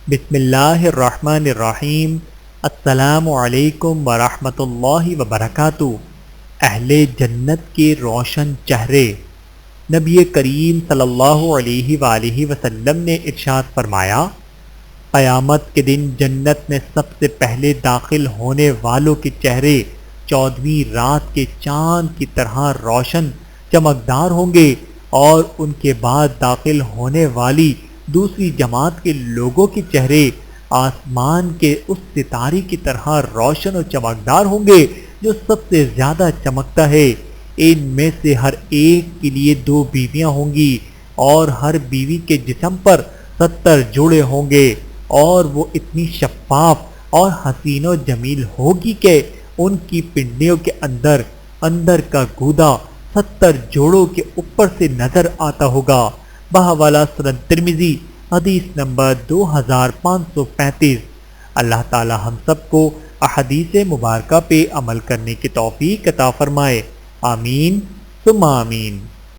بسم اللہ الرحمن الرحیم۔ السلام علیکم ورحمۃ اللہ وبرکاتہ۔ اہل جنت کے روشن چہرے۔ نبی کریم صلی اللہ علیہ وآلہ وسلم نے ارشاد فرمایا، قیامت کے دن جنت میں سب سے پہلے داخل ہونے والوں کے چہرے 14ویں رات کے چاند کی طرح روشن چمکدار ہوں گے، اور ان کے بعد داخل ہونے والی دوسری جماعت کے لوگوں کے چہرے آسمان کے اس ستارے کی طرح روشن و چمکدار ہوں گے جو سب سے زیادہ چمکتا ہے۔ ان میں سے ہر ایک کے لیے 2 بیویاں ہوں گی، اور ہر بیوی کے جسم پر 70 جوڑے ہوں گے، اور وہ اتنی شفاف اور حسین و جمیل ہوگی کہ ان کی پنڈلیوں کے اندر کا گودا 70 جوڑوں کے اوپر سے نظر آتا ہوگا۔ بحوالہ سنن ترمذی، حدیث نمبر 2535۔ اللہ تعالی ہم سب کو احادیث مبارکہ پہ عمل کرنے کی توفیق عطا فرمائے، آمین ثم آمین۔